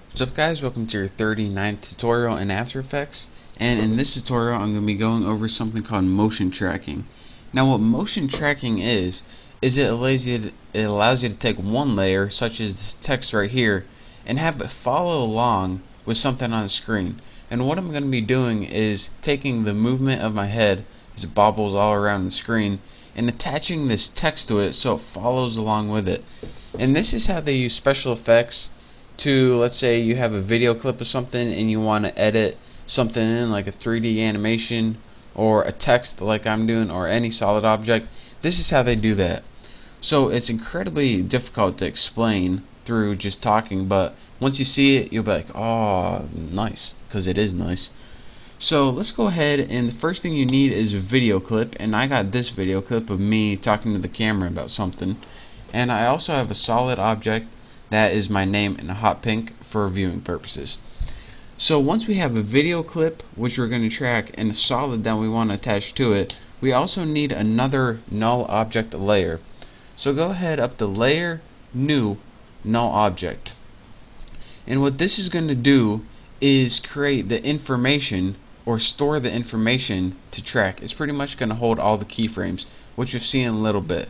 What's up guys, welcome to your 39th tutorial in After Effects, and in this tutorial I'm going to be going over something called motion tracking. Now what motion tracking is it allows you to take one layer, such as this text right here, and have it follow along with something on the screen. And what I'm going to be doing is taking the movement of my head as it bobbles all around the screen and attaching this text to it so it follows along with it. And this is how they use special effects to, let's say you have a video clip of something and you want to edit something in, like a 3D animation or a text like I'm doing, or any solid object. This is how they do that. So it's incredibly difficult to explain through just talking, but once you see it you'll be like, oh nice, because it is nice. So let's go ahead, and the first thing you need is a video clip, and I got this video clip of me talking to the camera about something. And I also have a solid object that is my name in a hot pink for viewing purposes. So once we have a video clip which we're going to track and a solid that we want to attach to it, we also need another null object layer. So go ahead up to layer, new, null object. And what this is going to do is create the information, or store the information to track. It's pretty much going to hold all the keyframes, which you'll see in a little bit.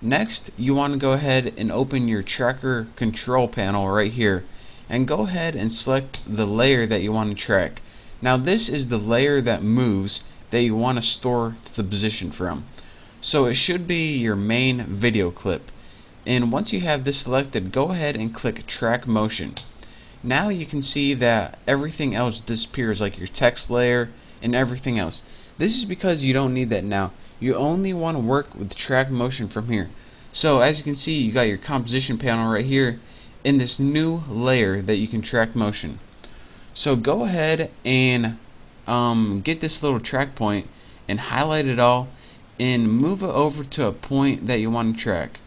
Next, you want to go ahead and open your tracker control panel right here, and go ahead and select the layer that you want to track. Now this is the layer that moves that you want to store the position from. So it should be your main video clip. And once you have this selected, go ahead and click track motion. Now you can see that everything else disappears, like your text layer and everything else. This is because you don't need that now. You only want to work with track motion from here. So as you can see, you got your composition panel right here in this new layer that you can track motion. So go ahead and get this little track point and highlight it all and move it over to a point that you want to track.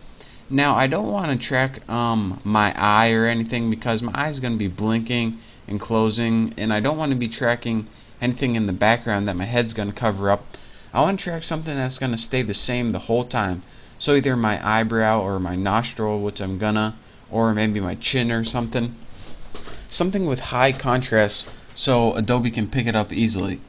Now I don't want to track my eye or anything, because my eye is going to be blinking and closing, and I don't want to be tracking anything in the background that my head's going to cover up. I want to track something that's going to stay the same the whole time. So either my eyebrow or my nostril, which I'm gonna, or maybe my chin or something. Something with high contrast so Adobe can pick it up easily.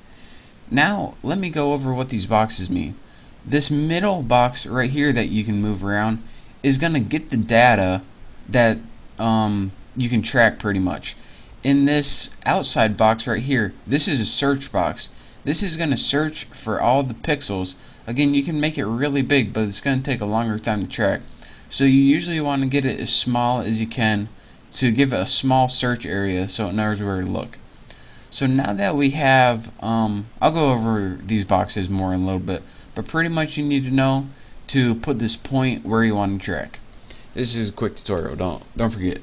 Now let me go over what these boxes mean. This middle box right here that you can move around is going to get the data that you can track pretty much. In this outside box right here, this is a search box. This is going to search for all the pixels. Again, you can make it really big, but it's going to take a longer time to track. So you usually want to get it as small as you can to give it a small search area so it knows where to look. So now that we have, I'll go over these boxes more in a little bit, but pretty much you need to know to put this point where you want to track. This is a quick tutorial, don't forget.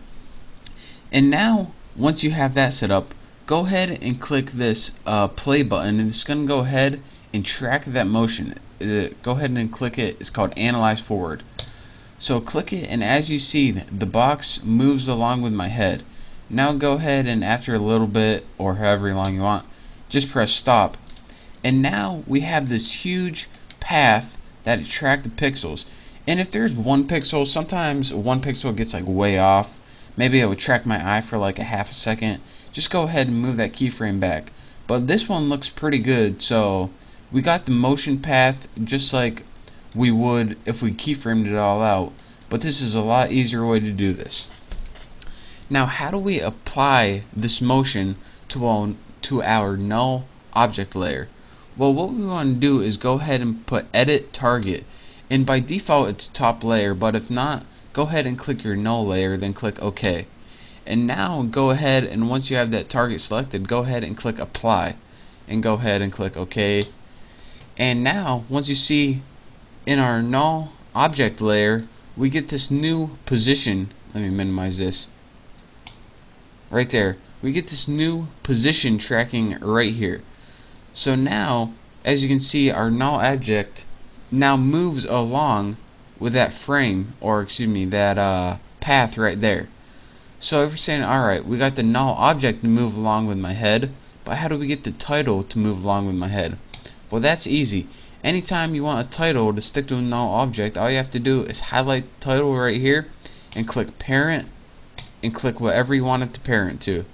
And now once you have that set up, go ahead and click this play button, and it's going to go ahead and track that motion. Go ahead and click it. It's called Analyze Forward. So click it, and as you see, the box moves along with my head. Now go ahead and after a little bit, or however long you want, just press stop. And now we have this huge path that track the pixels. And if there's one pixel, sometimes one pixel gets like way off. Maybe it would track my eye for like a half a second. Just go ahead and move that keyframe back. But this one looks pretty good, so we got the motion path just like we would if we keyframed it all out, but this is a lot easier way to do this. Now how do we apply this motion to our null object layer? Well, what we want to do is go ahead and put edit target, and by default it's top layer, but if not, go ahead and click your null layer, then click OK. And now go ahead, and once you have that target selected, go ahead and click apply, and go ahead and click OK. And now once you see in our null object layer, we get this new position. Let me minimize this right there. We get this new position tracking right here. So now as you can see, our null object now moves along with that frame, or excuse me, that path right there. So if you're saying, alright, we got the null object to move along with my head, but how do we get the title to move along with my head? Well, that's easy. Anytime you want a title to stick to a null object, all you have to do is highlight the title right here and click parent and click whatever you want it to parent to.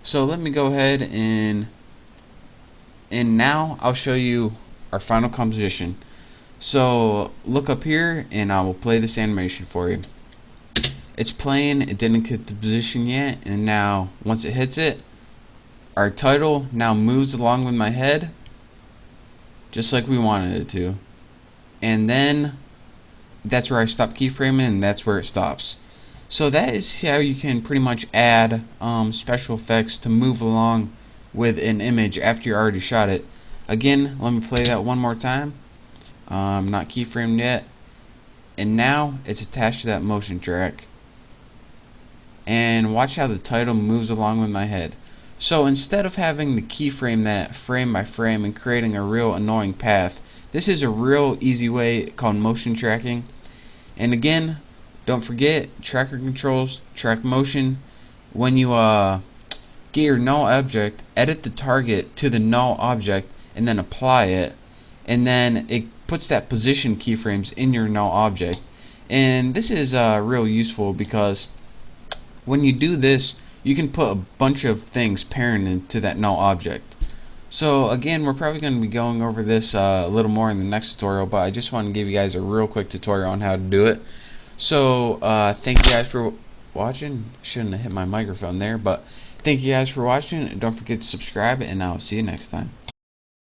So let me go ahead and now I'll show you our final composition. So look up here and I will play this animation for you. It's playing, it didn't hit the position yet, and now once it hits it, our title now moves along with my head just like we wanted it to. And then that's where I stop keyframing, and that's where it stops. So that is how you can pretty much add special effects to move along with an image after you already shot it. Again, let me play that one more time. Not keyframed yet, and now it's attached to that motion track. And watch how the title moves along with my head. So instead of having to keyframe that frame by frame and creating a real annoying path, this is a real easy way called motion tracking. And again, don't forget, tracker controls, track motion. When you get your null object, edit the target to the null object and then apply it, and then it puts that position keyframes in your null object. And this is real useful because when you do this, you can put a bunch of things parented to that null object. So again, we're probably going to be going over this a little more in the next tutorial, but I just want to give you guys a real quick tutorial on how to do it. So thank you guys for watching. Shouldn't have hit my microphone there, but thank you guys for watching. Don't forget to subscribe, and I'll see you next time.